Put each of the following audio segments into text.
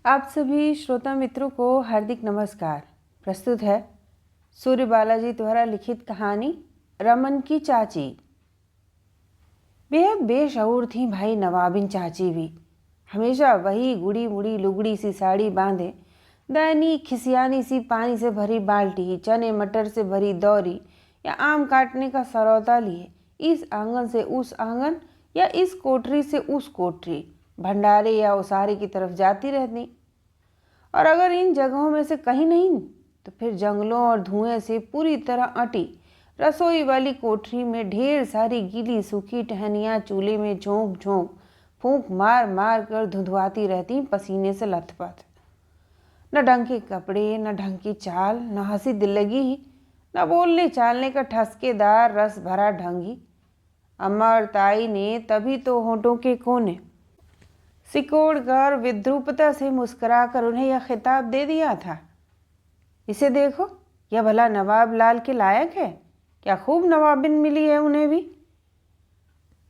आप सभी श्रोता मित्रों को हार्दिक नमस्कार। प्रस्तुत है सूर्य बालाजी द्वारा लिखित कहानी रमन की चाची। बेहद बेशऊर थी भाई नवाबिन चाची भी। हमेशा वही गुड़ी मुड़ी लुगड़ी सी साड़ी बांधे, दैनिक खिसियानी सी पानी से भरी बाल्टी, चने मटर से भरी दौरी या आम काटने का सरौता लिए इस आंगन से उस आंगन या इस कोठरी से उस कोठरी, भंडारे या उसारे की तरफ जाती रहती। और अगर इन जगहों में से कहीं नहीं तो फिर जंगलों और धुएं से पूरी तरह अटी रसोई वाली कोठरी में ढेर सारी गीली सूखी टहनियाँ चूल्हे में झोंक झोंक फूंक मार मार कर धुंधुआती रहती पसीने से लथपथ। न ढंग के कपड़े, न ढंग की चाल, न हंसी दिल्लगी ही, न बोलने चालने का ठसकेदार रस भरा ढंग ही। अम्मा और ताई ने तभी तो होंठों के कोने सिकोड़ कर विद्रूपता से मुस्कुरा कर उन्हें यह खिताब दे दिया था, इसे देखो, यह भला नवाब लाल के लायक है। क्या खूब नवाबिन मिली है उन्हें भी।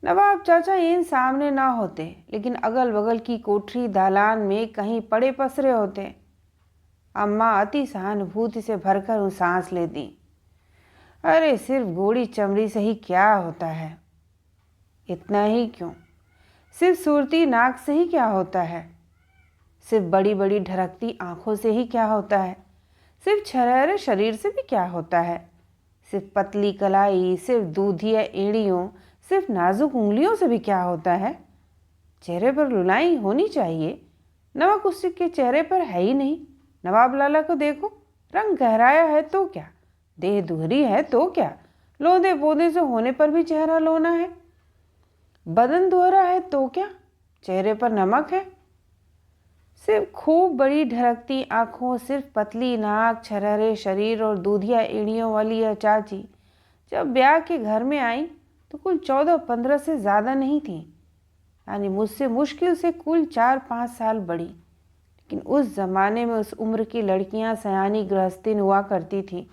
नवाब चाचा इन सामने ना होते, लेकिन अगल बगल की कोठरी दालान में कहीं पड़े पसरे होते। अम्मा अति सहानुभूति से भरकर सांस लेती। अरे सिर्फ गोड़ी चमड़ी से ही क्या होता है, इतना ही क्यों, सिर्फ सूरती नाक से ही क्या होता है, सिर्फ बड़ी बड़ी ढरकती आंखों से ही क्या होता है, सिर्फ छरहरे शरीर से भी क्या होता है, सिर्फ पतली कलाई, सिर्फ दूधिया एड़ियों, सिर्फ नाजुक उंगलियों से भी क्या होता है। चेहरे पर लुलाई होनी चाहिए, नमक उसके चेहरे पर है ही नहीं। नवाब लाला को देखो, रंग गहराया है तो क्या, देह दुहरी है तो क्या, लोंदे पोंदे से होने पर भी चेहरा लोना है। बदन दोहरा है तो क्या, चेहरे पर नमक है। सिर्फ खूब बड़ी ढरकती आंखों, सिर्फ पतली नाक, छरहरे शरीर और दूधिया एड़ियों वाली यह चाची जब ब्याह के घर में आई तो कुल 14-15 से ज़्यादा नहीं थी, यानी मुझसे मुश्किल से कुल 4-5 साल बड़ी। लेकिन उस ज़माने में उस उम्र की लड़कियां सयानी गृहस्थिन हुआ करती थी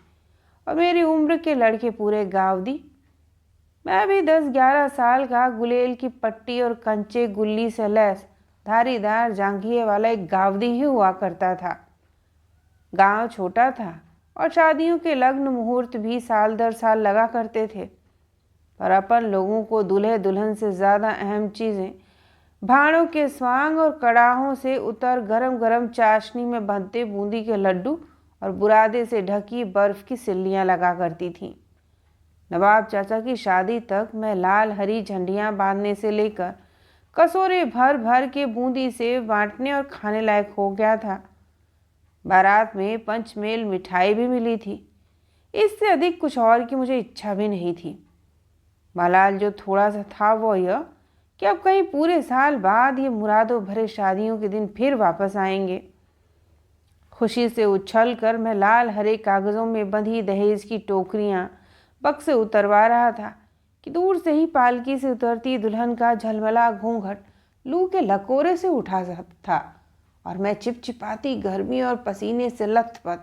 और मेरी उम्र के लड़के पूरे गाँवदी। मैं भी 10-11 साल का गुलेल की पट्टी और कंचे गुल्ली से लैस धारीदार जांघिए वाला एक गावदी ही हुआ करता था। गांव छोटा था और शादियों के लग्न मुहूर्त भी साल दर साल लगा करते थे, पर अपन लोगों को दूल्हे दुल्हन से ज़्यादा अहम चीज़ें भाड़ों के स्वांग और कड़ाहों से उतर गरम गरम चाशनी में बनते बूंदी के लड्डू और बुरादे से ढकी बर्फ़ की सिल्लियाँ लगा करती थीं। नवाब चाचा की शादी तक मैं लाल हरी झंडियाँ बांधने से लेकर कसोरे भर भर के बूंदी से बांटने और खाने लायक हो गया था। बारात में पंचमेल मिठाई भी मिली थी। इससे अधिक कुछ और की मुझे इच्छा भी नहीं थी। मलाल जो थोड़ा सा था वो यह कि अब कहीं पूरे साल बाद ये मुरादों भरे शादियों के दिन फिर वापस आएंगे। खुशी से उछल कर मैं लाल हरे कागज़ों में बंधी दहेज की टोकरियाँ बक्से उतरवा रहा था कि दूर से ही पालकी से उतरती दुल्हन का झलमला घूंघट लू के लकोरे से उठा था और मैं चिपचिपाती गर्मी और पसीने से लथपथ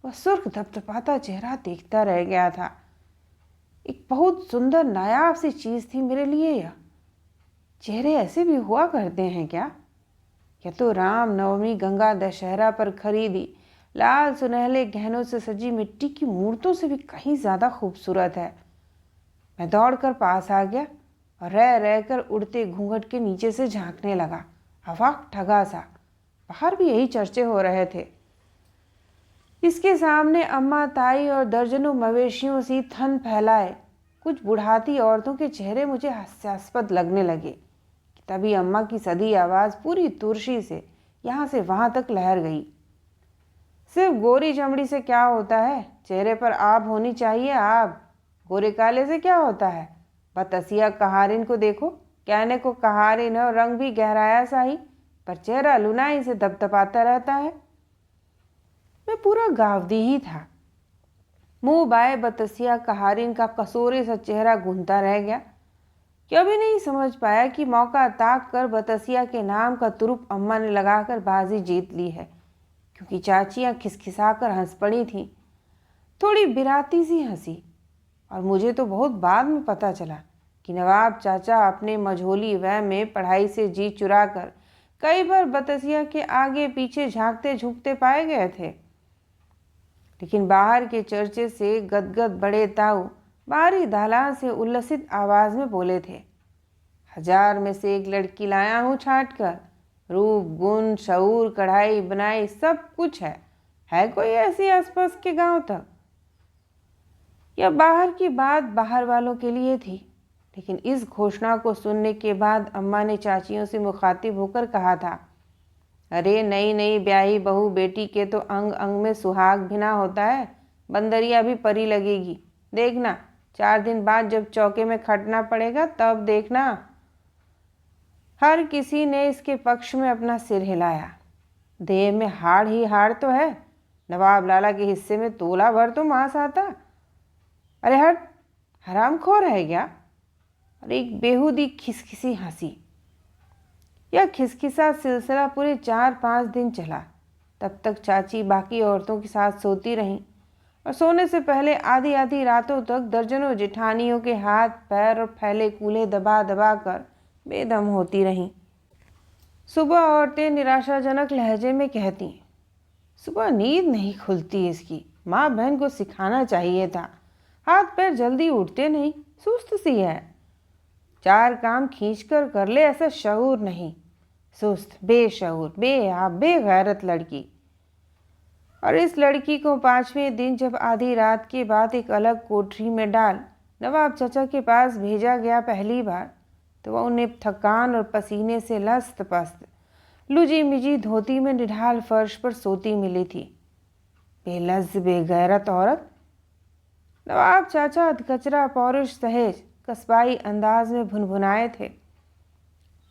वह सुर्ख धपधपाता चेहरा देखता रह गया था। एक बहुत सुंदर नायाब सी चीज़ थी मेरे लिए यह। चेहरे ऐसे भी हुआ करते हैं क्या? यह तो राम नवमी गंगा दशहरा पर खरीदी लाल सुनहले गहनों से सजी मिट्टी की मूर्तों से भी कहीं ज़्यादा खूबसूरत है। मैं दौड़कर पास आ गया और रह रह कर उड़ते घूंघट के नीचे से झांकने लगा। अवाक ठगा सा, बाहर भी यही चर्चे हो रहे थे। इसके सामने अम्मा ताई और दर्जनों मवेशियों सी थन फैलाए कुछ बुढ़ाती औरतों के चेहरे मुझे हास्यास्पद लगने लगे। तभी अम्मा की सधी आवाज़ पूरी तुरशी से यहाँ से वहाँ तक लहर गई। सिर्फ गोरी चमड़ी से क्या होता है, चेहरे पर आब होनी चाहिए, आब। गोरे काले से क्या होता है। बतसिया कहारिन को देखो, कहने को कहारिन है और रंग भी गहराया सा ही, पर चेहरा लुनाई से धपधपाता रहता है। मैं पूरा गावदी ही था। मुंह बाए बतसिया कहारिन का कसोरे सा चेहरा घूमता रह गया। कभी नहीं समझ पाया कि मौका ताक कर बतसिया के नाम का तुरुप अम्मा ने लगाकर बाजी जीत ली है, क्योंकि चाचियाँ खिसखिसाकर हंस पड़ी थीं। थोड़ी बिराती सी हंसी। और मुझे तो बहुत बाद में पता चला कि नवाब चाचा अपने मझोली वह में पढ़ाई से जी चुरा कर कई बार बतसिया के आगे पीछे झांकते झुकते पाए गए थे। लेकिन बाहर के चर्चे से गदगद बड़े ताऊ बाहरी दालान से उल्लसित आवाज में बोले थे, 1000 में से एक लड़की लाया हूं छांट कर। रूप गुण शऊर कढ़ाई बनाई सब कुछ है कोई ऐसी आसपास के गांव तक। यह बाहर की बात बाहर वालों के लिए थी, लेकिन इस घोषणा को सुनने के बाद अम्मा ने चाचियों से मुखातिब होकर कहा था, अरे नई नई ब्याही बहू बेटी के तो अंग अंग में सुहाग भिना होता है, बंदरिया भी परी लगेगी। देखना 4 दिन बाद जब चौके में खटना पड़ेगा तब देखना। हर किसी ने इसके पक्ष में अपना सिर हिलाया। देह में हाड़ ही हाड़ तो है, नवाब लाला के हिस्से में तोला भर तो मांस आता। अरे हट, हरामखोर है क्या? और एक बेहूदी खिसखिसी हंसी। यह खिसखिसा सिलसिला पूरे 4-5 दिन चला। तब तक चाची बाकी औरतों के साथ सोती रहीं और सोने से पहले आधी आधी रातों तक दर्जनों जेठानियों के हाथ पैर और फैले कूल्हे दबा दबा कर बेदम होती रहीं। सुबह औरतें निराशाजनक लहजे में कहती, सुबह नींद नहीं खुलती इसकी, माँ बहन को सिखाना चाहिए था, हाथ पैर जल्दी उठते नहीं, सुस्त सी है, 4 काम खींच कर ले, ऐसा शऊर नहीं, सुस्त बेशऊर बेआब बेगैरत लड़की। और इस लड़की को 5वें दिन जब आधी रात के बाद एक अलग कोठरी में डाल नवाब चाचा के पास भेजा गया पहली बार, तो वह उन्हें थकान और पसीने से लस्त पस्त लुजी मिजी धोती में निढाल फर्श पर सोती मिली थी। बेलज्ज बेगैरत औरत। नवाब चाचा अधकचरा पौरुष सहेज कस्बाई अंदाज में भुनभुनाए थे।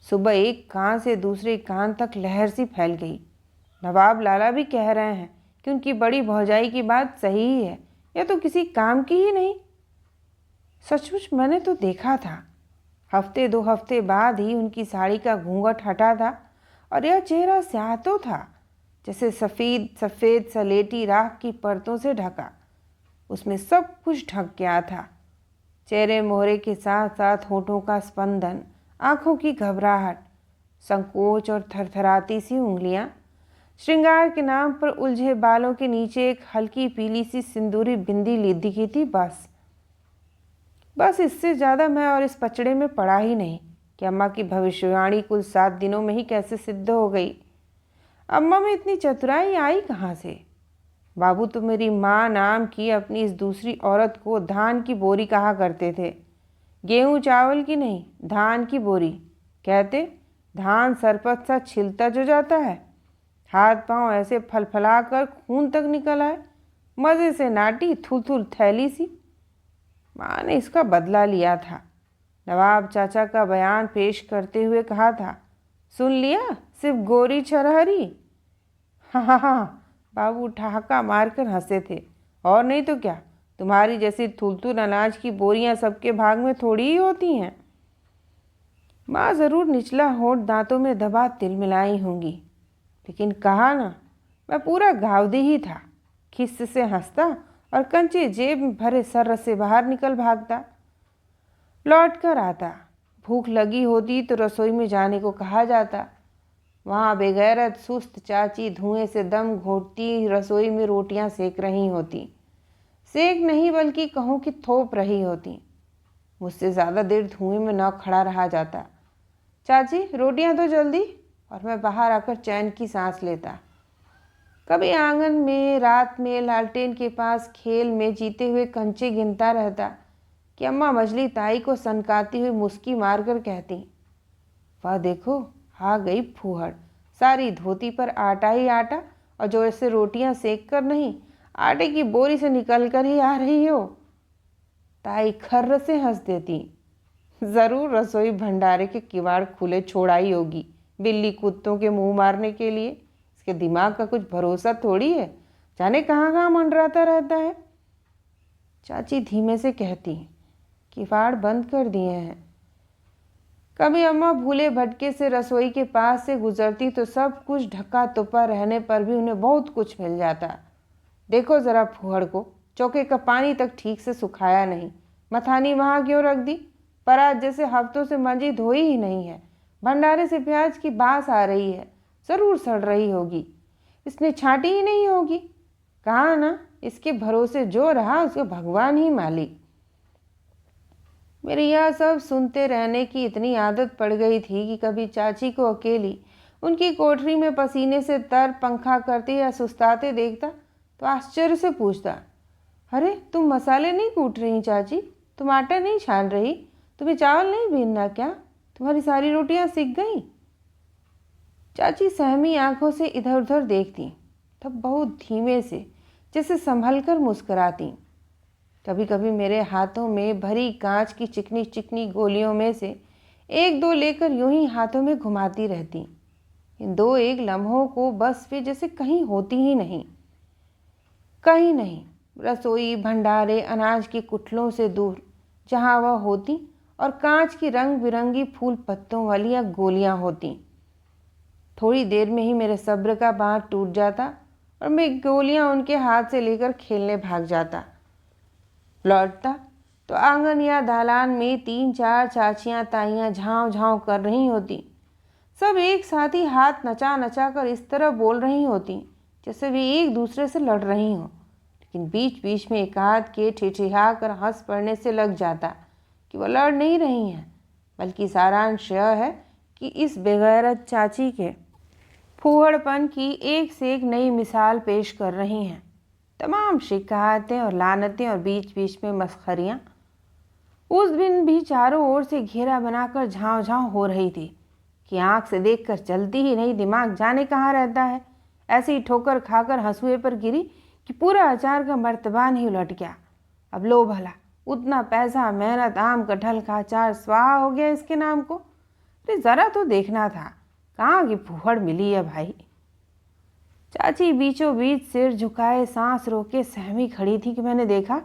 सुबह एक कान से दूसरे कान तक लहर सी फैल गई। नवाब लाला भी कह रहे हैं कि उनकी बड़ी भौजाई की बात सही ही है, यह तो किसी काम की ही नहीं। सचमुच मैंने तो देखा था, हफ्ते 2 हफ्ते बाद ही उनकी साड़ी का घूंघट हटा था और यह चेहरा स्याह तो था जैसे सफ़ेद सफ़ेद सलेटी राख की परतों से ढका। उसमें सब कुछ ढक गया था, चेहरे मोहरे के साथ साथ होठों का स्पंदन, आंखों की घबराहट, संकोच और थरथराती सी उंगलियां, श्रृंगार के नाम पर उलझे बालों के नीचे एक हल्की पीली सी सिंदूरी बिंदी लिधी की थी। बस इससे ज़्यादा मैं और इस पचड़े में पड़ा ही नहीं कि अम्मा की भविष्यवाणी कुल 7 दिनों में ही कैसे सिद्ध हो गई। अम्मा में इतनी चतुराई आई कहाँ से? बाबू तो मेरी माँ नाम की अपनी इस दूसरी औरत को धान की बोरी कहा करते थे। गेहूँ चावल की नहीं, धान की बोरी। कहते धान सरपत सा छिलता जो जाता है, हाथ पांव ऐसे फलफला कर खून तक निकल आए, मज़े से नाटी थुल थैली सी। माँ ने इसका बदला लिया था। नवाब चाचा का बयान पेश करते हुए कहा था, सुन लिया, सिर्फ गोरी छरहरी। हाँ, बाबू ठहाका मारकर हंसे थे। और नहीं तो क्या, तुम्हारी जैसी थुलथुल अनाज की बोरियां सबके भाग में थोड़ी ही होती हैं। माँ ज़रूर निचला होंठ दांतों में दबा तिलमिलाई होंगी, लेकिन कहा ना, मैं पूरा गावदी ही था। खिस्स से हंसता और कंचे जेब में भरे सर्र से बाहर निकल भागता। लौट कर आता, भूख लगी होती तो रसोई में जाने को कहा जाता। वहाँ बेगैरत सुस्त चाची धुएं से दम घोटती रसोई में रोटियां सेक रही होती। सेक नहीं बल्कि कहूँ कि थोप रही होती। मुझसे ज़्यादा देर धुएं में न खड़ा रहा जाता। चाची रोटियां तो जल्दी, और मैं बाहर आकर चैन की सांस लेता। कभी आंगन में रात में लालटेन के पास खेल में जीते हुए कंचे गिनता रहता कि अम्मा मछली ताई को सनकाती हुई मुस्की मारकर कहती, वाह देखो आ गई फूहड़, सारी धोती पर आटा ही आटा, और जो ऐसे रोटियां सेक कर नहीं, आटे की बोरी से निकल कर ही आ रही हो। ताई खर्र से हंस देती, ज़रूर रसोई भंडारे के किवाड़ खुले छोड़ाई होगी बिल्ली कुत्तों के मुंह मारने के लिए। इसके दिमाग का कुछ भरोसा थोड़ी है, जाने कहाँ कहाँ मंडराता रहता है। चाची धीमे से कहती, किवाड़ बंद कर दिए हैं। कभी अम्मा भूले भटके से रसोई के पास से गुजरती तो सब कुछ ढका तुपा रहने पर भी उन्हें बहुत कुछ मिल जाता। देखो ज़रा फूहड़ को, चौके का पानी तक ठीक से सुखाया नहीं, मथानी वहाँ क्यों रख दी, परात जैसे हफ्तों से मंजी धोई ही नहीं है, भंडारे से प्याज की बास आ रही है, ज़रूर सड़ रही होगी। इसने छांटी ही नहीं होगी। कहा ना, इसके भरोसे जो रहा उसको भगवान ही मालिक। मेरी यह सब सुनते रहने की इतनी आदत पड़ गई थी कि कभी चाची को अकेली उनकी कोठरी में पसीने से तर पंखा करते या सुस्ताते देखता तो आश्चर्य से पूछता, अरे तुम मसाले नहीं कूट रही चाची, तुम आटा नहीं छान रही, तुम्हें चावल नहीं बीनना क्या, तुम्हारी सारी रोटियां सिक गई। चाची सहमी आंखों से इधर उधर देखती, तब बहुत धीमे से जैसे संभल कर मुस्कुराती। कभी कभी मेरे हाथों में भरी कांच की चिकनी चिकनी गोलियों में से एक दो लेकर यूं ही हाथों में घुमाती रहती। इन दो एक लम्हों को बस वे जैसे कहीं होती ही नहीं, कहीं नहीं। रसोई, भंडारे, अनाज की कुटलों से दूर जहाँ वह होती और कांच की रंग बिरंगी फूल पत्तों वाली या गोलियां होती। थोड़ी देर में ही मेरे सब्र का बांध टूट जाता और मैं गोलियां उनके हाथ से लेकर खेलने भाग जाता। लौटता तो आंगन या दालान में 3-4 चाचियां ताइयां झांव झांव कर रही होती। सब एक साथ ही हाथ नचा नचा कर इस तरह बोल रही होती जैसे वे एक दूसरे से लड़ रही हों। लेकिन बीच बीच में एक आध के ठिठिहा कर हंस पड़ने से लग जाता कि वह लड़ नहीं रही हैं, बल्कि सारांश यह है कि इस बेगैरत चाची के फूहड़पन की एक से एक नई मिसाल पेश कर रही हैं। तमाम शिकायतें और लानतें और बीच बीच में मस्खरियाँ। उस दिन भी चारों ओर से घेरा बनाकर झांव झांव हो रही थी कि आंख से देखकर चलती ही नहीं, दिमाग जाने कहाँ रहता है। ऐसे ही ठोकर खाकर हंसुए पर गिरी कि पूरा अचार का मर्तबान ही उलट गया। अब लो भला, उतना पैसा, मेहनत, आम कटहल का अचार स्वाहा हो गया इसके नाम को। अरे ज़रा तो देखना था, कहाँ की फूहड़ मिली है भाई। चाची बीचों बीच सिर झुकाए सांस रोके सहमी खड़ी थी कि मैंने देखा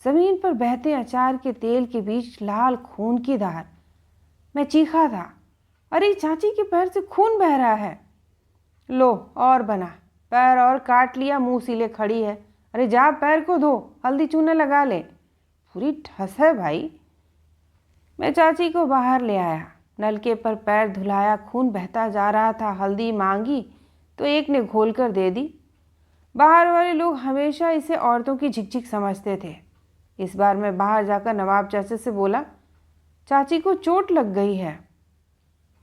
जमीन पर बहते अचार के तेल के बीच लाल खून की धार। मैं चीखा था, अरे चाची के पैर से खून बह रहा है। लो और बना, पैर और काट लिया, मुंह सिले खड़ी है। अरे जा पैर को धो, हल्दी चूना लगा ले, पूरी ठस है भाई। मैं चाची को बाहर ले आया, नलके पर पैर धुलाया, खून बहता जा रहा था। हल्दी मांगी तो एक ने घोल कर दे दी। बाहर वाले लोग हमेशा इसे औरतों की झिकझिक समझते थे। इस बार मैं बाहर जाकर नवाब चाचा से बोला, चाची को चोट लग गई है।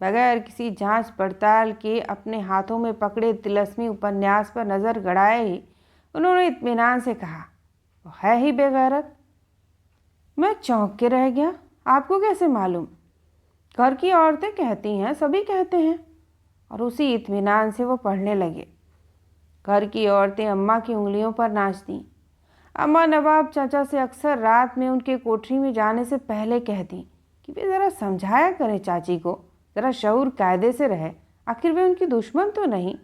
बगैर किसी जांच पड़ताल के अपने हाथों में पकड़े तिलस्मी उपन्यास पर नज़र गड़ाए ही उन्होंने इत्मीनान से कहा, वो है ही बेगैरत। मैं चौंक के रह गया, आपको कैसे मालूम? घर की औरतें कहती हैं, सभी कहते हैं। और उसी इत्मीनान से वो पढ़ने लगे। घर की औरतें अम्मा की उंगलियों पर नाचती। अम्मा नवाब चाचा से अक्सर रात में उनके कोठरी में जाने से पहले कहती कि वे ज़रा समझाया करें चाची को, ज़रा शऊर कायदे से रहे, आखिर वे उनकी दुश्मन तो नहीं,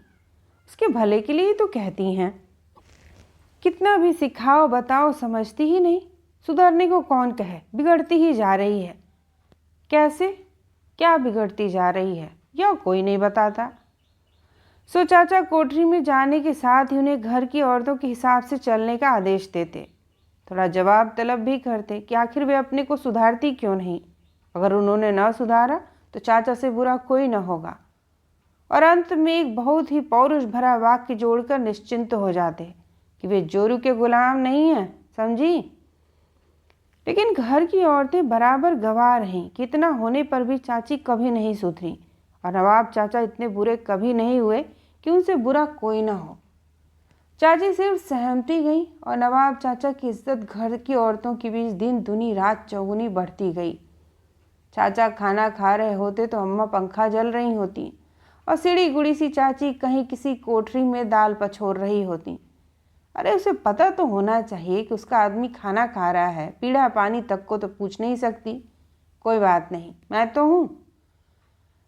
उसके भले के लिए ही तो कहती हैं। कितना भी सिखाओ बताओ समझती ही नहीं। सुधरने को कौन कहे, बिगड़ती ही जा रही है। कैसे, क्या बिगड़ती जा रही है, यह कोई नहीं बताता। सो चाचा कोठरी में जाने के साथ ही उन्हें घर की औरतों के हिसाब से चलने का आदेश देते। थोड़ा जवाब तलब भी करते कि आखिर वे अपने को सुधारती क्यों नहीं। अगर उन्होंने न सुधारा तो चाचा से बुरा कोई न होगा। और अंत में एक बहुत ही पौरुष भरा वाक्य जोड़कर निश्चिंत हो जाते कि वे जोरू के गुलाम नहीं हैं, समझी। लेकिन घर की औरतें बराबर गवाह रहीं कि इतना होने पर भी चाची कभी नहीं सुधरी और नवाब चाचा इतने बुरे कभी नहीं हुए कि उनसे बुरा कोई न हो। चाची सिर्फ सहमती गई और नवाब चाचा की इज्जत घर की औरतों के बीच दिन दुनी रात चौगुनी बढ़ती गई। चाचा खाना खा रहे होते तो अम्मा पंखा जल रही होती और सीढ़ी गुड़ी सी चाची कहीं किसी कोठरी में दाल पछोर रही होती। अरे उसे पता तो होना चाहिए कि उसका आदमी खाना खा रहा है, पीड़ा पानी तक को तो पूछ नहीं सकती। कोई बात नहीं, मैं तो हूँ।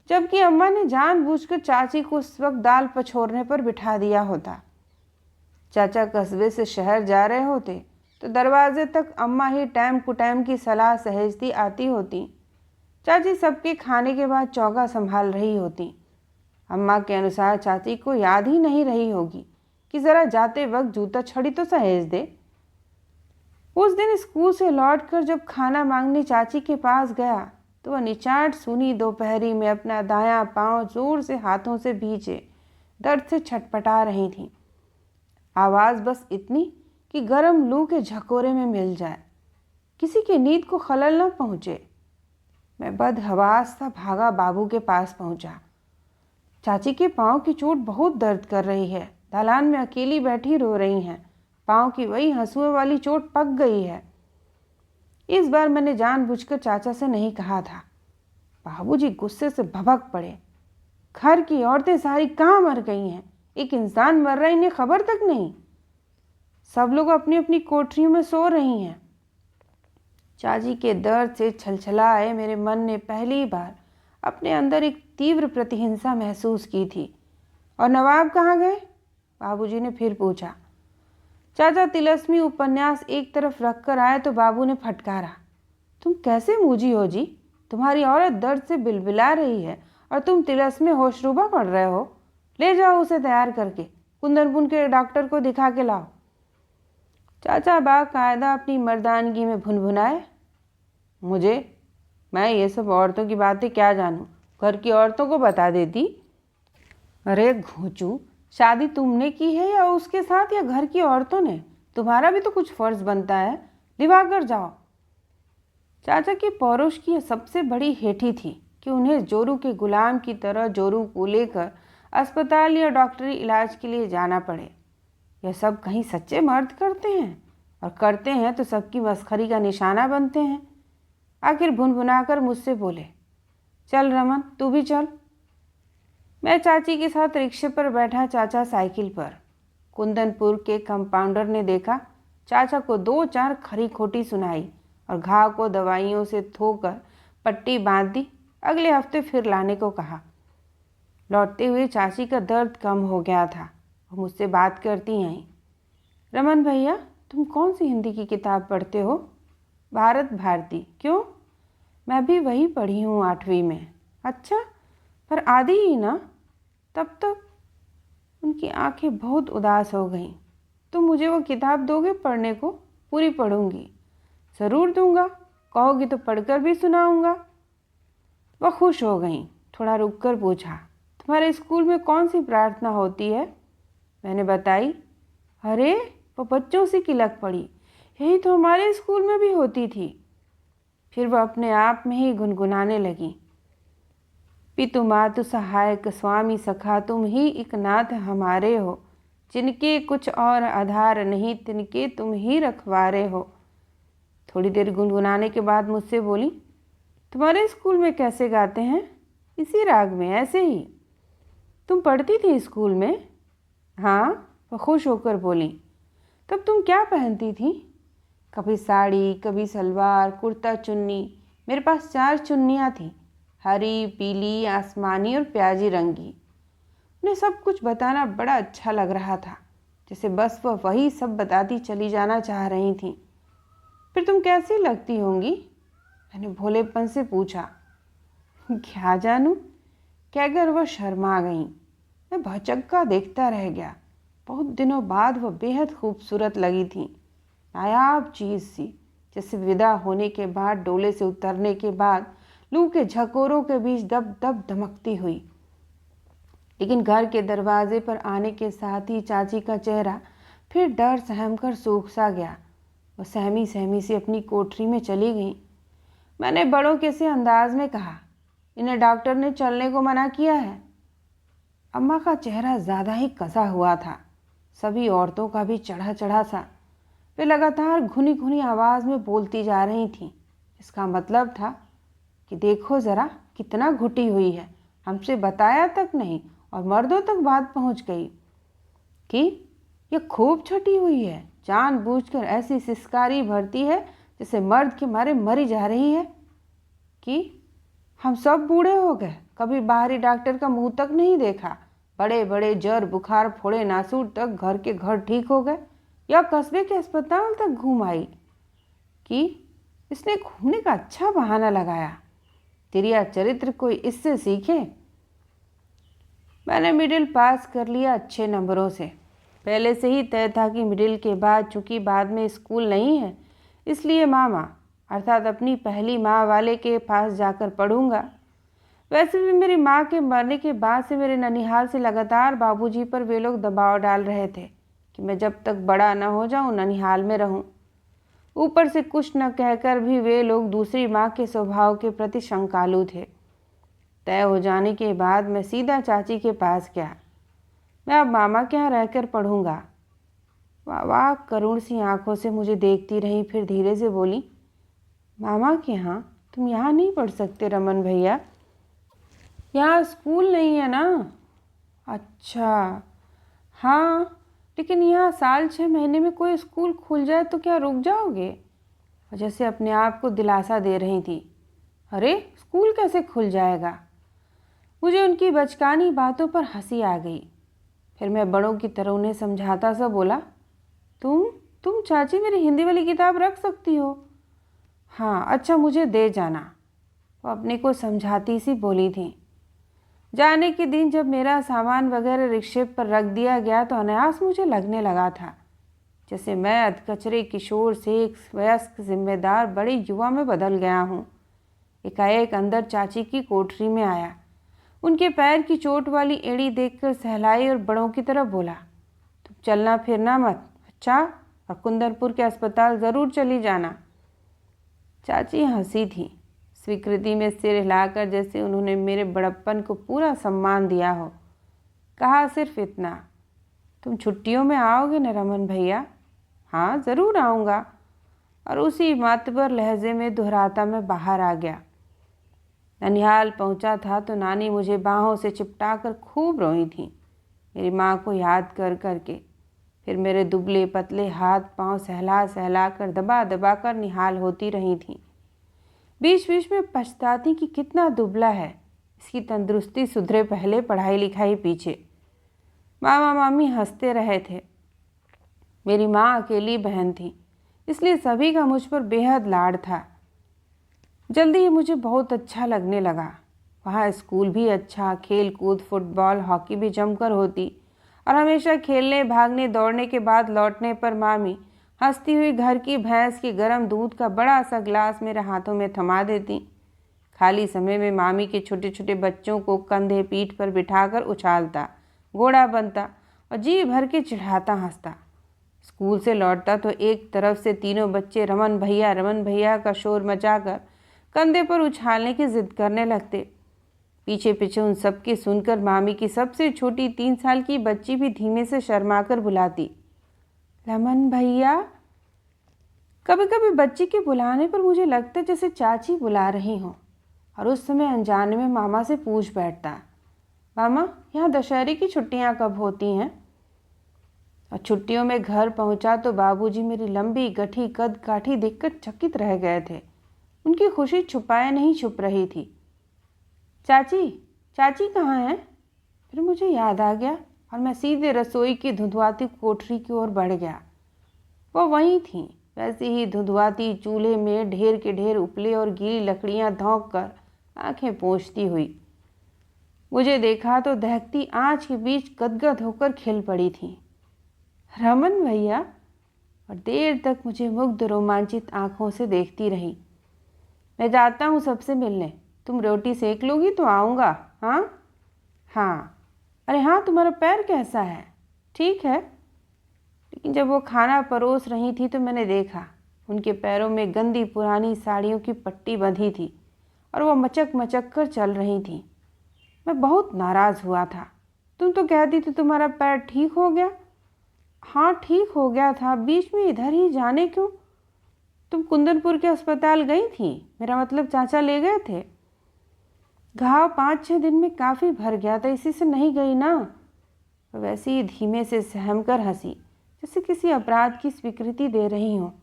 जबकि अम्मा ने जानबूझकर चाची को उस वक्त दाल पछोरने पर बिठा दिया होता। चाचा कस्बे से शहर जा रहे होते तो दरवाजे तक अम्मा ही टाइम कुटाइम की सलाह सहेजती आती होती। चाची सबके खाने के बाद चौका संभाल रही होती। अम्मा के अनुसार चाची को याद ही नहीं रही होगी कि ज़रा जाते वक्त जूता छड़ी तो सहेज दे। उस दिन स्कूल से लौटकर जब खाना मांगने चाची के पास गया तो वह निचाट सूनी दोपहरी में अपना दायां पांव जोर से हाथों से भींचे दर्द से छटपटा रही थी। आवाज़ बस इतनी कि गर्म लू के झकोरे में मिल जाए, किसी की नींद को खलल न पहुँचे। मैं बदहवास सा भागा बाबू के पास पहुँचा। चाची के पाँव की चोट बहुत दर्द कर रही है, दालान में अकेली बैठी रो रही हैं। पाँव की वही हंसुए वाली चोट पक गई है। इस बार मैंने जानबूझकर चाचा से नहीं कहा था। बाबूजी गुस्से से भभक पड़े। घर की औरतें सारी कहाँ मर गई हैं? एक इंसान मर रहा, इन्हें खबर तक नहीं। सब लोग अपनी अपनी कोठरियों में सो रही हैं। चाची के दर्द से छलछलाए मेरे मन ने पहली बार अपने अंदर एक तीव्र प्रतिहिंसा महसूस की थी। और नवाब कहाँ गए? बाबूजी ने फिर पूछा। चाचा तिलस्मी उपन्यास एक तरफ रखकर आए तो बाबू ने फटकारा, तुम कैसे मूजी हो जी? तुम्हारी औरत दर्द से बिलबिला रही है और तुम तिलस्मी होशरुबा पढ़ रहे हो। ले जाओ उसे तैयार करके, कुंदनपुर के डॉक्टर को दिखा के लाओ। चाचा बाकायदा अपनी मर्दानगी में भुनभुनाए, मैं ये सब औरतों की बातें क्या जानूं, घर की औरतों को बता देती। अरे घोंचू, शादी तुमने की है या उसके साथ या घर की औरतों ने? तुम्हारा भी तो कुछ फर्ज बनता है, निभा कर जाओ। चाचा के पौरुष की यह सबसे बड़ी हेठी थी कि उन्हें जोरू के गुलाम की तरह जोरू को लेकर अस्पताल या डॉक्टरी इलाज के लिए जाना पड़े। यह सब कहीं सच्चे मर्द करते हैं, और करते हैं तो सबकी मस्खरी का निशाना बनते हैं। आखिर भुनभुनाकर मुझसे बोले, चल रमन, तू भी चल। मैं चाची के साथ रिक्शे पर बैठा, चाचा साइकिल पर। कुंदनपुर के कंपाउंडर ने देखा, चाचा को 2-4 खरी खोटी सुनाई और घाव को दवाइयों से धोकर पट्टी बांध दी। अगले हफ्ते फिर लाने को कहा। लौटते हुए चाची का दर्द कम हो गया था। वो मुझसे बात करती आई, रमन भैया, तुम कौन सी हिंदी की किताब पढ़ते हो? भारत भारती। क्यों? मैं भी वही पढ़ी हूँ 8वीं में। अच्छा, पर आधी ही ना? तब तक उनकी आंखें बहुत उदास हो गईं। तुम मुझे वो किताब दोगे पढ़ने को? पूरी पढ़ूंगी। ज़रूर दूंगा, कहोगी तो पढ़कर भी सुनाऊंगा। वह खुश हो गईं। थोड़ा रुककर पूछा, तुम्हारे स्कूल में कौन सी प्रार्थना होती है? मैंने बताई। अरे, वो बच्चों से की लग पड़ी, यही तो हमारे स्कूल में भी होती थी। फिर वह अपने आप में ही गुनगुनाने लगी, पितु मातु सहायक स्वामी सखा तुम ही एक नाथ हमारे हो, जिनके कुछ और आधार नहीं तिनके तुम ही रखवारे हो। थोड़ी देर गुनगुनाने के बाद मुझसे बोली, तुम्हारे स्कूल में कैसे गाते हैं? इसी राग में, ऐसे ही। तुम पढ़ती थी स्कूल में? हाँ, वह खुश होकर बोली। तब तुम क्या पहनती थी? कभी साड़ी, कभी सलवार, कुर्ता, चुन्नी। मेरे पास 4 चुन्नियाँ थीं, हरी, पीली, आसमानी और प्याजी रंग की। उन्हें सब कुछ बताना बड़ा अच्छा लग रहा था, जैसे बस वह वही सब बताती चली जाना चाह रही थीं। फिर तुम कैसी लगती होंगी? मैंने भोलेपन से पूछा। क्या जानूं, कहकर वह शर्मा गई। मैं भौचक्का देखता रह गया। बहुत दिनों बाद वह बेहद खूबसूरत लगी थी, नायाब चीज़ सी, जैसे विदा होने के बाद, डोले से उतरने के बाद लू के झकोरों के बीच दब दब धमकती हुई। लेकिन घर के दरवाजे पर आने के साथ ही चाची का चेहरा फिर डर सहमकर सूख सा गया। वह सहमी सहमी से अपनी कोठरी में चली गई। मैंने बड़ों के से अंदाज में कहा, इन्हें डॉक्टर ने चलने को मना किया है। अम्मा का चेहरा ज़्यादा ही कसा हुआ था, सभी औरतों का भी चढ़ा चढ़ा सा। वे लगातार घुनी घुनी आवाज़ में बोलती जा रही थीं। इसका मतलब था कि देखो ज़रा कितना घुटी हुई है, हमसे बताया तक नहीं और मर्दों तक बात पहुंच गई कि यह खूब छटी हुई है, जानबूझकर ऐसी सिसकारी भरती है जैसे मर्द के मारे मरी जा रही है। कि हम सब बूढ़े हो गए, कभी बाहरी डॉक्टर का मुंह तक नहीं देखा, बड़े बड़े जर, बुखार, फोड़े, नासूर तक घर के घर ठीक हो गए, या कस्बे के अस्पताल तक घूम आई। कि इसने घूमने का अच्छा बहाना लगाया, तेरा चरित्र कोई इससे सीखे। मैंने मिडिल पास कर लिया अच्छे नंबरों से। पहले से ही तय था कि मिडिल के बाद, चूंकि बाद में स्कूल नहीं है, इसलिए मामा अर्थात अपनी पहली माँ वाले के पास जाकर पढ़ूंगा। वैसे भी मेरी माँ के मरने के बाद से मेरे ननिहाल से लगातार बाबूजी पर वे लोग दबाव डाल रहे थे कि मैं जब तक बड़ा न हो जाऊं ननिहाल में रहूं। ऊपर से कुछ न कहकर भी वे लोग दूसरी माँ के स्वभाव के प्रति शंकालु थे। तय हो जाने के बाद मैं सीधा चाची के पास गया। मैं अब मामा के यहाँ रहकर पढ़ूंगा। वाह करुण सी आंखों से मुझे देखती रही, फिर धीरे से बोली, मामा के यहाँ? तुम यहाँ नहीं पढ़ सकते रमन भैया, यहाँ स्कूल नहीं है ना। अच्छा हाँ, लेकिन यहाँ साल 6 महीने में कोई स्कूल खुल जाए तो क्या रुक जाओगे? जैसे अपने आप को दिलासा दे रही थी। अरे स्कूल कैसे खुल जाएगा? मुझे उनकी बचकानी बातों पर हंसी आ गई। फिर मैं बड़ों की तरह उन्हें समझाता सा बोला, तुम चाची मेरी हिंदी वाली किताब रख सकती हो। हाँ अच्छा, मुझे दे जाना, वो अपने को समझाती सी बोली थी। जाने के दिन जब मेरा सामान वगैरह रिक्शे पर रख दिया गया तो अनायास मुझे लगने लगा था जैसे मैं अधकचरे किशोर से एक वयस्क जिम्मेदार बड़े युवा में बदल गया हूँ। एकाएक अंदर चाची की कोठरी में आया, उनके पैर की चोट वाली एड़ी देखकर सहलाई और बड़ों की तरफ बोला, तुम चलना फिरना मत, अच्छा, और कुंदनपुर के अस्पताल ज़रूर चली जाना। चाची हंसी थी, स्वीकृति में सिर हिलाकर, जैसे उन्होंने मेरे बड़प्पन को पूरा सम्मान दिया हो। कहा सिर्फ इतना, तुम छुट्टियों में आओगे न रमन भैया? हाँ ज़रूर आऊँगा। और उसी मातबर लहजे में दोहराता मैं बाहर आ गया। ननिहाल पहुँचा था तो नानी मुझे बाहों से चिपटा कर खूब रोई थी, मेरी माँ को याद कर कर के। फिर मेरे दुबले पतले हाथ पांव सहला सहला कर दबा दबा कर निहाल होती रही थी। बीच बीच में पछताती कि कितना दुबला है, इसकी तंदुरुस्ती सुधरे पहले, पढ़ाई लिखाई पीछे। मामा मामी हंसते रहे थे। मेरी माँ अकेली बहन थी, इसलिए सभी का मुझ पर बेहद लाड़ था। जल्दी ही मुझे बहुत अच्छा लगने लगा। वहाँ स्कूल भी अच्छा, खेल कूद फुटबॉल हॉकी भी जमकर होती, और हमेशा खेलने भागने दौड़ने के बाद लौटने पर मामी हंसती हुई घर की भैंस के गर्म दूध का बड़ा सा गिलास मेरे हाथों में थमा देती। खाली समय में मामी के छोटे छोटे बच्चों को कंधे पीठ पर बिठाकर उछालता, घोड़ा बनता और जी भर के चिढ़ाता हंसता। स्कूल से लौटता तो एक तरफ से तीनों बच्चे रमन भैया का शोर मचाकर कंधे पर उछालने की जिद करने लगते। पीछे पीछे उन सब की सुनकर मामी की सबसे छोटी 3 साल की बच्ची भी धीमे से शर्माकर बुलाती, रमन भैया। कभी कभी बच्ची के बुलाने पर मुझे लगता जैसे चाची बुला रही हों, और उस समय अनजाने में मामा से पूछ बैठता, मामा यहाँ दशहरे की छुट्टियाँ कब होती हैं? और छुट्टियों में घर पहुँचा तो बाबूजी मेरी लंबी गठी कद काठी देखकर चकित रह गए थे। उनकी खुशी छुपाए नहीं छुप रही थी। चाची कहाँ हैं? फिर मुझे याद आ गया और मैं सीधे रसोई की धुंधवाती कोठरी की ओर बढ़ गया। वो वहीं थी, वैसे ही धुंधवाती, चूल्हे में ढेर के ढेर उपले और गीली लकड़ियां धौंक कर आंखें पोंछती हुई। मुझे देखा तो दहकती आंच के बीच गदगद होकर खिल पड़ी थी, रमन भैया। और देर तक मुझे मुग्ध रोमांचित आंखों से देखती रही। मैं जाता हूँ सबसे मिलने, तुम रोटी सेक लोगी तो आऊँगा। हाँ। अरे हाँ, तुम्हारा पैर कैसा है? ठीक है। लेकिन जब वो खाना परोस रही थी तो मैंने देखा उनके पैरों में गंदी पुरानी साड़ियों की पट्टी बंधी थी और वो मचक मचक कर चल रही थी। मैं बहुत नाराज़ हुआ था। तुम तो कहती थी तुम्हारा पैर ठीक हो गया। हाँ ठीक हो गया था, बीच में इधर ही जाने क्यों? तुम कुंदनपुर के अस्पताल गई थी? मेरा मतलब चाचा ले गए थे। घाव 5-6 दिन में काफ़ी भर गया था, इसी से नहीं गई ना। वैसे ही धीमे से सहम कर हंसी, जैसे किसी अपराध की स्वीकृति दे रही हूँ।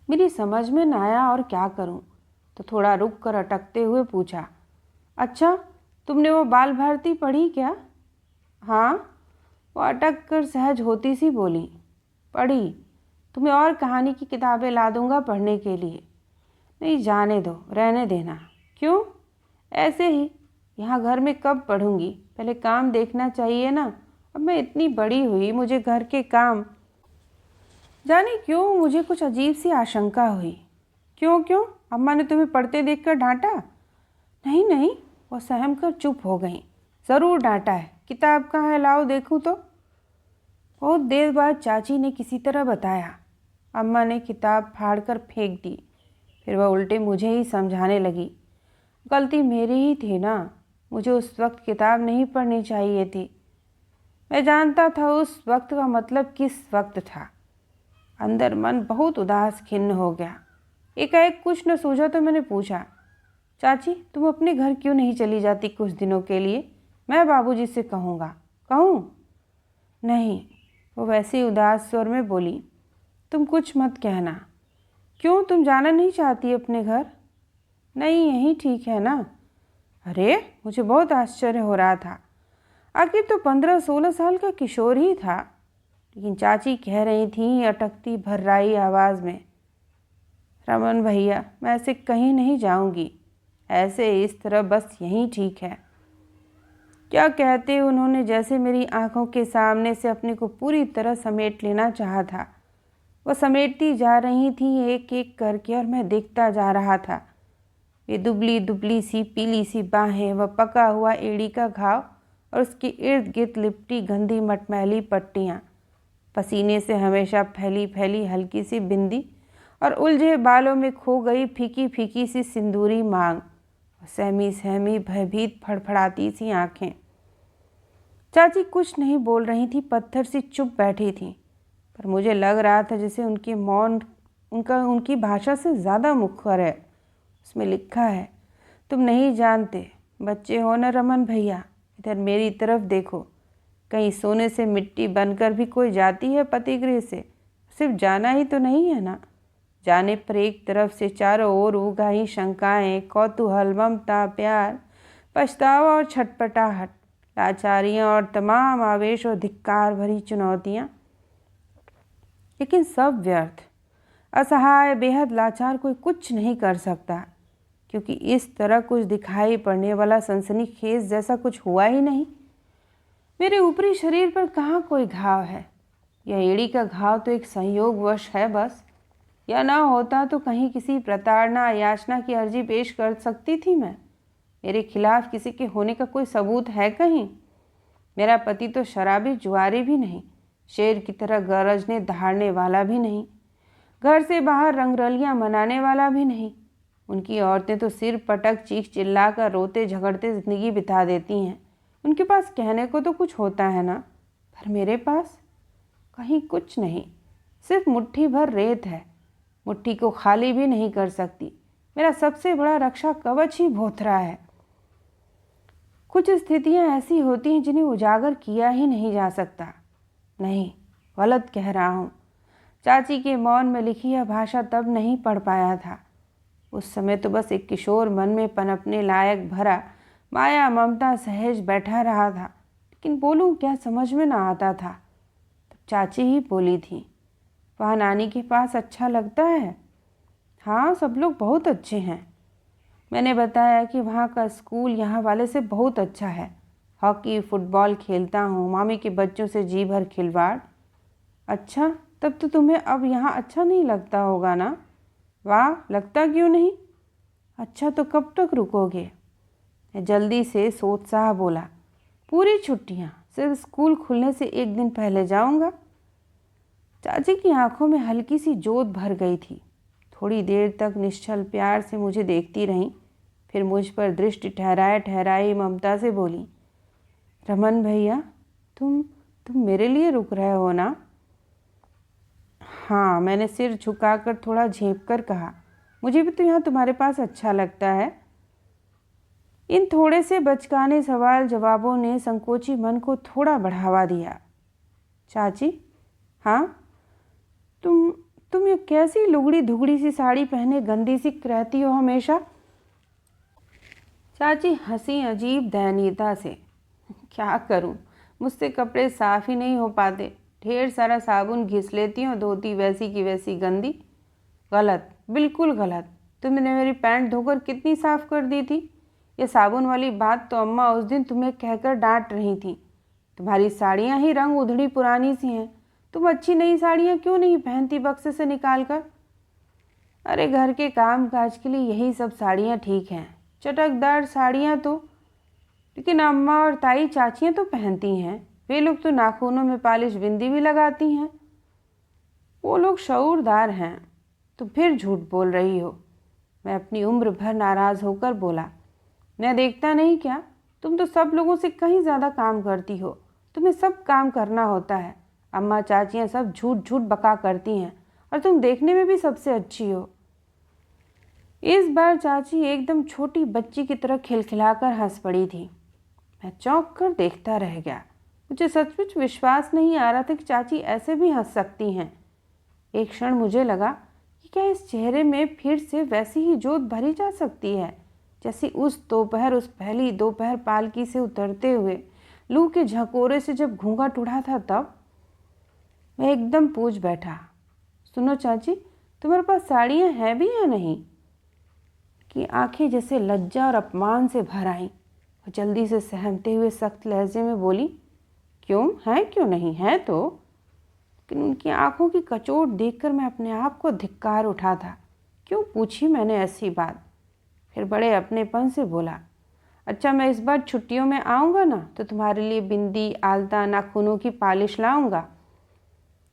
मेरी समझ में न आया और क्या करूँ, तो थोड़ा रुक कर अटकते हुए पूछा, अच्छा तुमने वो बाल भारती पढ़ी क्या? हाँ। वो अटक कर सहज होती सी बोली, पढ़ी। तुम्हें और कहानी की किताबें ला दूंगा पढ़ने के लिए। नहीं जाने दो, रहने देना। क्यों? ऐसे ही। यहाँ घर में कब पढ़ूंगी, पहले काम देखना चाहिए ना। अब मैं इतनी बड़ी हुई, मुझे घर के काम। जाने क्यों मुझे कुछ अजीब सी आशंका हुई। क्यों क्यों, अम्मा ने तुम्हें पढ़ते देखकर डांटा? नहीं नहीं, वो सहम कर चुप हो गई। ज़रूर डांटा है। किताब कहाँ है, लाओ देखूँ तो। बहुत देर बाद चाची ने किसी तरह बताया। अम्मा ने किताब फाड़ कर फेंक दी। फिर वह उल्टे मुझे ही समझाने लगी। गलती मेरी ही थी ना, मुझे उस वक्त किताब नहीं पढ़नी चाहिए थी। मैं जानता था उस वक्त का मतलब किस वक्त था। अंदर मन बहुत उदास खिन्न हो गया। एकाएक कुछ न सूझा तो मैंने पूछा, चाची तुम अपने घर क्यों नहीं चली जाती कुछ दिनों के लिए? मैं बाबूजी से कहूँगा। कहूँ? नहीं, वो वैसे ही उदास स्वर में बोली, तुम कुछ मत कहना। क्यों, तुम जाना नहीं चाहती अपने घर? नहीं, यही ठीक है ना। अरे, मुझे बहुत आश्चर्य हो रहा था। आखिर तो 15-16 साल का किशोर ही था। लेकिन चाची कह रही थी अटकती भर्राई आवाज़ में, रमन भैया मैं ऐसे कहीं नहीं जाऊंगी, ऐसे इस तरह बस यहीं ठीक है। क्या कहते उन्होंने जैसे मेरी आंखों के सामने से अपने को पूरी तरह समेट लेना चाहा था। वह समेटती जा रही थी एक एक करके और मैं देखता जा रहा था। वे दुबली दुबली सी पीली सी बाहें, वह पका हुआ एड़ी का घाव और उसके इर्द गिर्द लिपटी गंदी मटमैली पट्टियाँ, पसीने से हमेशा फैली फैली हल्की सी बिंदी और उलझे बालों में खो गई फीकी फीकी सी सिंदूरी मांग, सहमी सहमी भयभीत फड़फड़ाती सी आंखें। चाची कुछ नहीं बोल रही थी, पत्थर सी चुप बैठी थी। पर मुझे लग रहा था जैसे उनके मौन उनकी भाषा से ज़्यादा मुखर है। उसमें लिखा है, तुम नहीं जानते, बच्चे हो न रमन भैया, इधर मेरी तरफ देखो। कहीं सोने से मिट्टी बनकर भी कोई जाती है पतिगृह से? सिर्फ जाना ही तो नहीं है ना। जाने पर एक तरफ से चारों ओर उगाही शंकाएं, कौतूहल, ममता, प्यार, पछतावा और छटपटाहट, लाचारियाँ और तमाम आवेश और धिक्कार भरी चुनौतियाँ। लेकिन सब व्यर्थ। असहाय, बेहद लाचार कोई कुछ नहीं कर सकता, क्योंकि इस तरह कुछ दिखाई पड़ने वाला सनसनीखेज जैसा कुछ हुआ ही नहीं। मेरे ऊपरी शरीर पर कहाँ कोई घाव है। यह एड़ी का घाव तो एक संयोगवश है बस। या ना होता तो कहीं किसी प्रताड़ना याचना की अर्जी पेश कर सकती थी मैं। मेरे खिलाफ किसी के होने का कोई सबूत है कहीं? मेरा पति तो शराबी जुआरी भी नहीं, शेर की तरह गरजने दहाड़ने वाला भी नहीं, घर से बाहर रंगरलियां मनाने वाला भी नहीं। उनकी औरतें तो सिर पटक चीख चिल्ला कर रोते झगड़ते जिंदगी बिता देती हैं। उनके पास कहने को तो कुछ होता है ना, पर मेरे पास कहीं कुछ नहीं, सिर्फ मुट्ठी भर रेत है। मुट्ठी को खाली भी नहीं कर सकती। मेरा सबसे बड़ा रक्षा कवच ही भोथरा है। कुछ स्थितियां ऐसी होती हैं जिन्हें उजागर किया ही नहीं जा सकता। नहीं, गलत कह रहा हूँ। चाची के मौन में लिखी यह भाषा तब नहीं पढ़ पाया था। उस समय तो बस एक किशोर मन में पनपने लायक भरा माया ममता सहज बैठा रहा था। लेकिन बोलूँ क्या, समझ में ना आता था। तब चाची ही बोली थी, वहाँ नानी के पास अच्छा लगता है? हाँ, सब लोग बहुत अच्छे हैं। मैंने बताया कि वहाँ का स्कूल यहाँ वाले से बहुत अच्छा है। हॉकी फुटबॉल खेलता हूँ, मामी के बच्चों से जी भर खिलवाड़। अच्छा, तब तो तुम्हें अब यहाँ अच्छा नहीं लगता होगा ना? वाह, लगता क्यों नहीं? अच्छा तो कब तक रुकोगे? जल्दी से सोत्साह बोला, पूरी छुट्टियाँ, सिर्फ स्कूल खुलने से एक दिन पहले जाऊँगा। चाची की आंखों में हल्की सी जोत भर गई थी। थोड़ी देर तक निश्चल प्यार से मुझे देखती रहीं, फिर मुझ पर दृष्टि ठहराए ठहराई ममता से बोली, रमन भैया तुम मेरे लिए रुक रहे हो ना? हाँ, मैंने सिर झुकाकर थोड़ा झेंप कर कहा, मुझे भी तो यहाँ तुम्हारे पास अच्छा लगता है। इन थोड़े से बचकाने सवाल जवाबों ने संकोची मन को थोड़ा बढ़ावा दिया। चाची, हाँ, तुम ये कैसी लुगड़ी धुगड़ी सी साड़ी पहने गंदी सी रहती हो हमेशा? चाची हंसी अजीब दयनीयता से। क्या करूं, मुझसे कपड़े साफ ही नहीं हो पाते। ढेर सारा साबुन घिस लेती हूँ, धोती वैसी की वैसी गंदी। गलत, बिल्कुल गलत। तुमने मेरी पैंट धोकर कितनी साफ कर दी थी। ये साबुन वाली बात तो अम्मा उस दिन तुम्हें कहकर डांट रही थी। तुम्हारी साड़ियाँ ही रंग उधड़ी पुरानी सी हैं। तुम अच्छी नई साड़ियाँ क्यों नहीं पहनती बक्से से निकाल कर? अरे घर के काम काज के लिए यही सब साड़ियाँ ठीक हैं, चटकदार साड़ियाँ तो। लेकिन अम्मा और ताई चाचियाँ तो पहनती हैं, वे लोग तो नाखूनों में पालिश बिंदी भी लगाती हैं। वो लोग शऊरदार हैं, तुम फिर झूठ बोल रही हो। मैं अपनी उम्र भर नाराज़ होकर बोला। मैं देखता नहीं क्या, तुम तो सब लोगों से कहीं ज़्यादा काम करती हो, तुम्हें सब काम करना होता है। अम्मा चाचियाँ सब झूठ झूठ बका करती हैं और तुम देखने में भी सबसे अच्छी हो। इस बार चाची एकदम छोटी बच्ची की तरह खिलखिलाकर हंस पड़ी थी। मैं चौंक कर देखता रह गया। मुझे सचमुच विश्वास नहीं आ रहा था कि चाची ऐसे भी हंस सकती हैं। एक क्षण मुझे लगा कि क्या इस चेहरे में फिर से वैसी ही जोत भरी जा सकती है जैसी उस दोपहर, उस पहली दोपहर पालकी से उतरते हुए लू के झकोरे से जब घूंघट उड़ा था तब। मैं एकदम पूछ बैठा, सुनो चाची, तुम्हारे पास साड़ियाँ हैं भी या नहीं? कि आंखें जैसे लज्जा और अपमान से भर आईं। वो जल्दी से सहमते हुए सख्त लहजे में बोली, क्यों है, क्यों नहीं है तो। लेकिन उनकी आंखों की कचोट देखकर मैं अपने आप को धिक्कार उठा था। क्यों पूछी मैंने ऐसी बात? फिर बड़े अपनेपन से बोला, अच्छा मैं इस बार छुट्टियों में आऊँगा ना तो तुम्हारे लिए बिंदी, आलता, नाखूनों की पालिश लाऊंगा।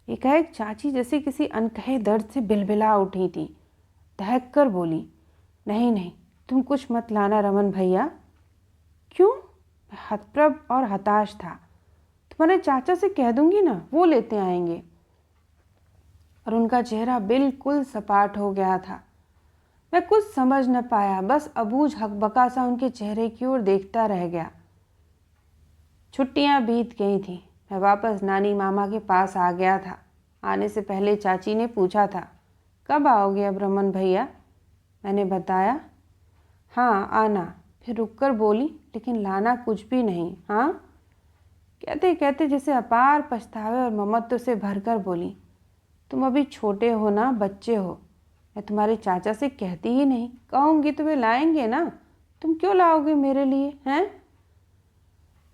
एकाएक चाची जैसे किसी अनकहे दर्द से बिलबिला उठी थी। दहक कर बोली, नहीं नहीं, तुम कुछ मत लाना रमन भैया। क्यों? मैं हतप्रभ और हताश था। तुम्हारे चाचा से कह दूंगी ना, वो लेते आएंगे। और उनका चेहरा बिल्कुल सपाट हो गया था। मैं कुछ समझ न पाया, बस अबूझ हकबका सा उनके चेहरे की ओर देखता रह गया। छुट्टियां बीत गई थीं। मैं वापस नानी मामा के पास आ गया था। आने से पहले चाची ने पूछा था, कब आओगे अब रमन भैया? मैंने बताया, हाँ आना। फिर रुककर बोली, लेकिन लाना कुछ भी नहीं, हाँ? कहते कहते जैसे अपार पछतावे और ममत्व से भरकर बोली, तुम अभी छोटे हो ना, बच्चे हो। मैं तुम्हारे चाचा से कहती ही नहीं, कहूँगी तो वे लाएंगे ना, तुम क्यों लाओगे मेरे लिए, हैं?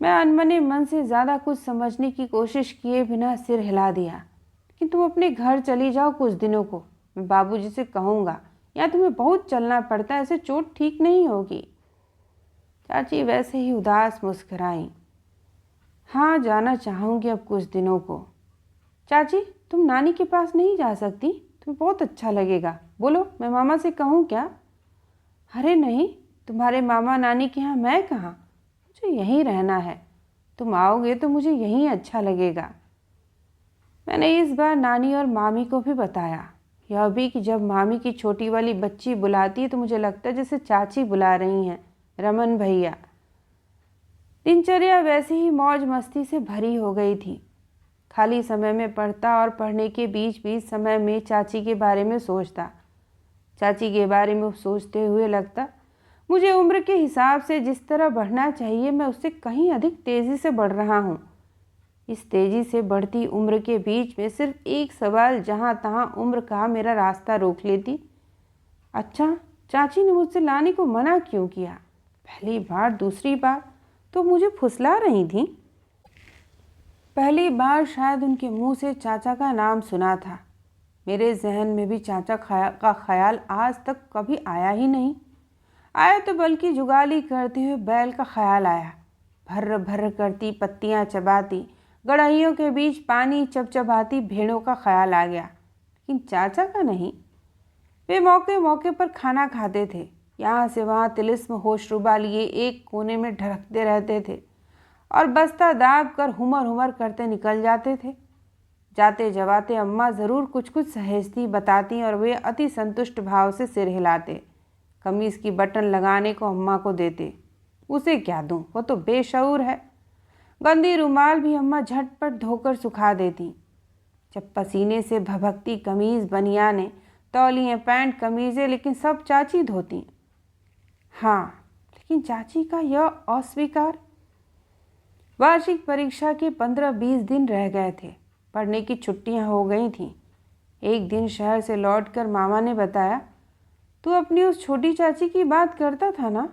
मैं अनमने मन से ज़्यादा कुछ समझने की कोशिश किए बिना सिर हिला दिया। लेकिन तुम अपने घर चली जाओ कुछ दिनों को, मैं बाबूजी से कहूँगा, या तुम्हें बहुत चलना पड़ता है, ऐसे चोट ठीक नहीं होगी। चाची वैसे ही उदास मुस्कुराई। हाँ जाना चाहूँगी अब कुछ दिनों को। चाची तुम नानी के पास नहीं जा सकती? तुम्हें बहुत अच्छा लगेगा। बोलो मैं मामा से कहूँ क्या? अरे नहीं, तुम्हारे मामा नानी के यहाँ मैं कहाँ, मुझे यहीं रहना है। तुम आओगे तो मुझे यहीं अच्छा लगेगा। मैंने इस बार नानी और मामी को भी बताया। यह भी कि जब मामी की छोटी वाली बच्ची बुलाती है तो मुझे लगता है जैसे चाची बुला रही हैं, रमन भैया। दिनचर्या वैसे ही मौज मस्ती से भरी हो गई थी। खाली समय में पढ़ता और पढ़ने के बीच बीच समय में चाची के बारे में सोचता। चाची के बारे में सोचते हुए लगता मुझे उम्र के हिसाब से जिस तरह बढ़ना चाहिए मैं उससे कहीं अधिक तेज़ी से बढ़ रहा हूँ। इस तेज़ी से बढ़ती उम्र के बीच में सिर्फ एक सवाल जहाँ तहाँ उम्र का मेरा रास्ता रोक लेती। अच्छा, चाची ने मुझसे लाने को मना क्यों किया? पहली बार, दूसरी बार तो मुझे फुसला रही थी। पहली बार शायद उनके मुंह से चाचा का नाम सुना था। मेरे जहन में भी चाचा का ख्याल आज तक कभी आया ही नहीं। आया तो बल्कि जुगाली करते हुए बैल का ख्याल आया। भर्र भर्र करती पत्तियां चबाती, गड़हियों के बीच पानी चबचबाती भेड़ों का ख्याल आ गया, लेकिन चाचा का नहीं। वे मौके मौके पर खाना खाते थे, यहाँ से वहाँ तिलिस्म होशरुबा लिए एक कोने में ढरकते रहते थे और बस्ता दाब कर हुमर हुमर करते निकल जाते थे। जाते जवाते अम्मा ज़रूर कुछ कुछ सहेजती बताती और वे अति संतुष्ट भाव से सिर हिलाते। कमीज़ की बटन लगाने को अम्मा को देते। उसे क्या दूँ, वो तो बेशऊर है। गंदी रुमाल भी अम्मा झटपट धोकर सुखा देती। जब पसीने से भभकती कमीज़, बनियानें, तौलियाँ, पैंट, कमीज़ें, लेकिन सब चाची धोती। हाँ, लेकिन चाची का यह अस्वीकार। वार्षिक परीक्षा के 15-20 दिन रह गए थे। पढ़ने की छुट्टियां हो गई थीं। एक दिन शहर से लौटकर मामा ने बताया, तू अपनी उस छोटी चाची की बात करता था ना?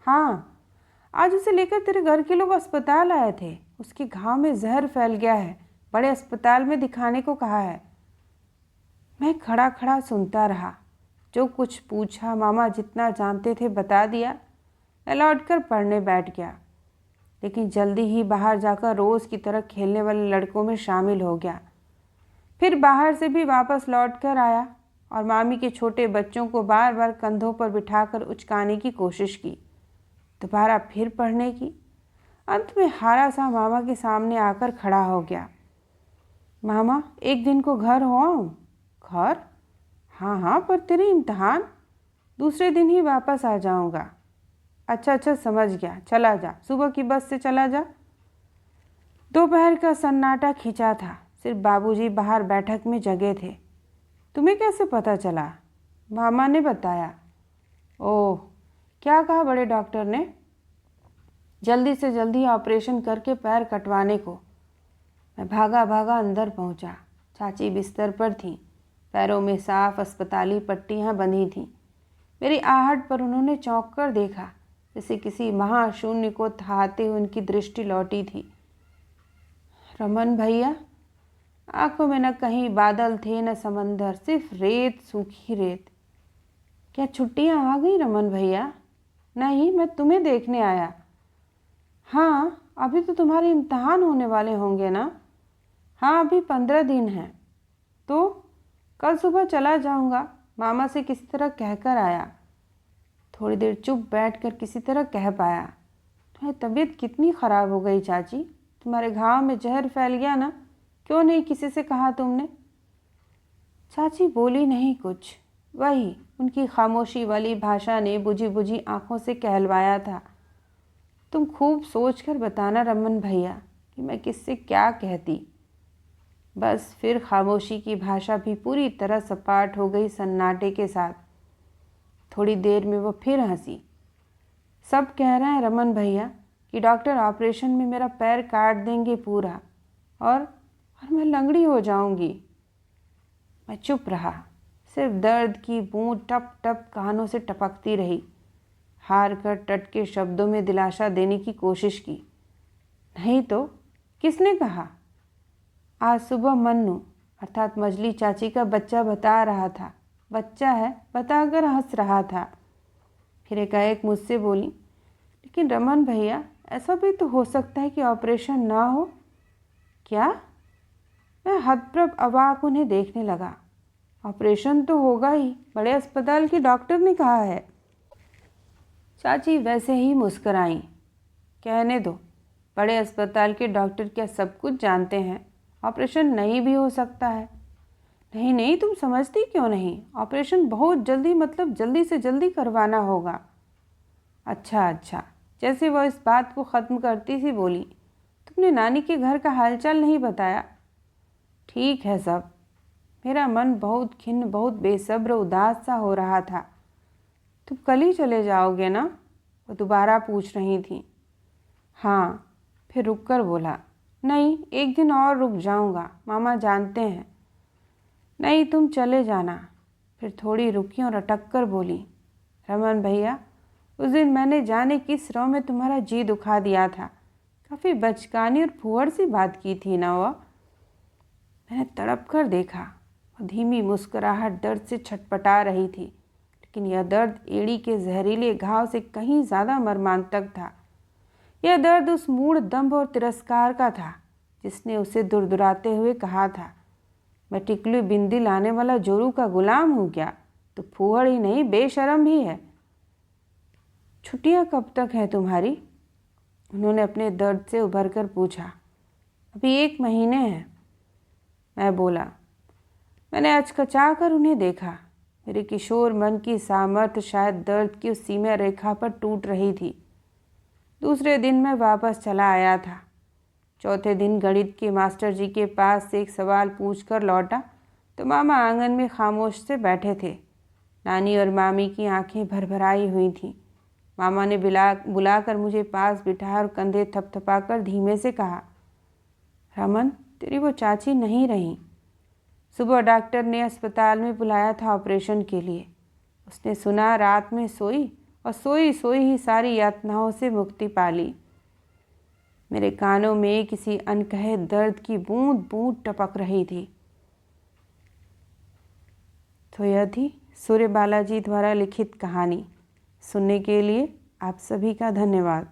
हाँ, आज उसे लेकर तेरे घर के लोग अस्पताल आए थे। उसके घाव में जहर फैल गया है, बड़े अस्पताल में दिखाने को कहा है। मैं खड़ा खड़ा सुनता रहा। जो कुछ पूछा मामा जितना जानते थे बता दिया। मैं लौटकर पढ़ने बैठ गया, लेकिन जल्दी ही बाहर जाकर रोज़ की तरह खेलने वाले लड़कों में शामिल हो गया। फिर बाहर से भी वापस लौट कर आया और मामी के छोटे बच्चों को बार बार कंधों पर बिठाकर उचकाने की कोशिश की, दोबारा फिर पढ़ने की। अंत में हारा सा मामा के सामने आकर खड़ा हो गया। मामा, एक दिन को घर हो आऊँ? घर? हाँ हाँ, पर तेरे इम्तहान। दूसरे दिन ही वापस आ जाऊँगा। अच्छा अच्छा, समझ गया, चला जा, सुबह की बस से चला जा। दोपहर का सन्नाटा खिंचा था, सिर्फ बाबूजी बाहर बैठक में जगे थे। तुम्हें कैसे पता चला? मामा ने बताया। ओह, क्या कहा बड़े डॉक्टर ने? जल्दी से जल्दी ऑपरेशन करके पैर कटवाने को। मैं भागा भागा अंदर पहुंचा। चाची बिस्तर पर थीं, पैरों में साफ अस्पताली पट्टियां बंधी थीं। मेरी आहट पर उन्होंने चौंक कर देखा, जैसे किसी महाशून्य को थाहते हुए उनकी दृष्टि लौटी थी। रमन भैया? आंखों में न कहीं बादल थे न समंदर, सिर्फ रेत, सूखी रेत। क्या छुट्टियां आ गई रमन भैया? नहीं, मैं तुम्हें देखने आया। हाँ, अभी तो तुम्हारे इम्तहान होने वाले होंगे ना? हाँ, अभी 15 दिन हैं। तो कल सुबह चला जाऊंगा, मामा से किसी तरह कहकर आया। थोड़ी देर चुप बैठकर किसी तरह कह पाया, तुम्हारी तबीयत कितनी ख़राब हो गई चाची? तुम्हारे घाव में जहर फैल गया ना? क्यों नहीं किसी से कहा तुमने? चाची बोली नहीं कुछ। वही उनकी खामोशी वाली भाषा ने बुझी बुझी आंखों से कहलवाया था, तुम खूब सोच कर बताना रमन भैया कि मैं किससे क्या कहती। बस फिर खामोशी की भाषा भी पूरी तरह सपाट हो गई सन्नाटे के साथ। थोड़ी देर में वो फिर हंसी। सब कह रहे हैं रमन भैया कि डॉक्टर ऑपरेशन में मेरा पैर काट देंगे पूरा, और मैं लंगड़ी हो जाऊंगी। मैं चुप रहा, सिर्फ दर्द की बूंद टप टप कानों से टपकती रही। हार कर टटके शब्दों में दिलासा देने की कोशिश की। नहीं तो किसने कहा? आज सुबह मन्नू अर्थात मजली चाची का बच्चा बता रहा था। बच्चा है बताकर हंस रहा था। फिर एकाएक मुझसे बोली, लेकिन रमन भैया, ऐसा भी तो हो सकता है कि ऑपरेशन ना हो। क्या? मैं हतप्रभ अवाक उन्हें देखने लगा। ऑपरेशन तो होगा ही, बड़े अस्पताल के डॉक्टर ने कहा है। चाची वैसे ही मुस्कराईं। कहने दो, बड़े अस्पताल के डॉक्टर क्या सब कुछ जानते हैं? ऑपरेशन नहीं भी हो सकता है। नहीं नहीं, तुम समझती क्यों नहीं? ऑपरेशन बहुत जल्दी, मतलब जल्दी से जल्दी करवाना होगा। अच्छा अच्छा। जैसे वह इस बात को ख़त्म करती सी बोली, तुमने नानी के घर का हालचाल नहीं बताया? ठीक है सब। मेरा मन बहुत खिन्न, बहुत बेसब्र, उदास सा हो रहा था। तुम कल ही चले जाओगे ना? वो दोबारा पूछ रही थी। हाँ। फिर रुक कर बोला, नहीं, एक दिन और रुक जाऊंगा, मामा जानते हैं। नहीं, तुम चले जाना। फिर थोड़ी रुकी और अटक कर बोली, रमन भैया, उस दिन मैंने जाने किस रौ में तुम्हारा जी दुखा दिया था। काफ़ी बचकानी और फुहड़ सी बात की थी ना वह? मैंने तड़प कर देखा। और धीमी मुस्कुराहट दर्द से छटपटा रही थी, लेकिन यह दर्द एड़ी के जहरीले घाव से कहीं ज़्यादा मर्मांतक था। यह दर्द उस मूढ़ दंभ और तिरस्कार का था जिसने उसे दुरदुराते हुए कहा था, मैं टिकली बिंदी लाने वाला जोरू का गुलाम हूँ क्या? तो फूहड़ ही नहीं, बेशरम भी है। छुट्टियाँ कब तक हैं तुम्हारी? उन्होंने अपने दर्द से उभर कर पूछा। अभी 1 महीने हैं। मैं बोला। मैंने अचकचा कर उन्हें देखा। मेरे किशोर मन की सामर्थ्य शायद दर्द की उस सीमा रेखा पर टूट रही थी। दूसरे दिन मैं वापस चला आया था। चौथे दिन गणित के मास्टर जी के पास से एक सवाल पूछकर लौटा तो मामा आंगन में खामोश से बैठे थे। नानी और मामी की आंखें भरभराई हुई थीं। मामा ने बुलाकर मुझे पास बिठाया और कंधे थपथपाकर धीमे से कहा, रमन, तेरी वो चाची नहीं रही। सुबह डॉक्टर ने अस्पताल में बुलाया था ऑपरेशन के लिए। उसने सुना रात में सोई और सोई सोई ही सारी यातनाओं से मुक्ति पा ली। मेरे कानों में किसी अनकहे दर्द की बूंद बूंद टपक रही थी। तो यह थी सूर्य बालाजी द्वारा लिखित कहानी सुनने के लिए आप सभी का धन्यवाद।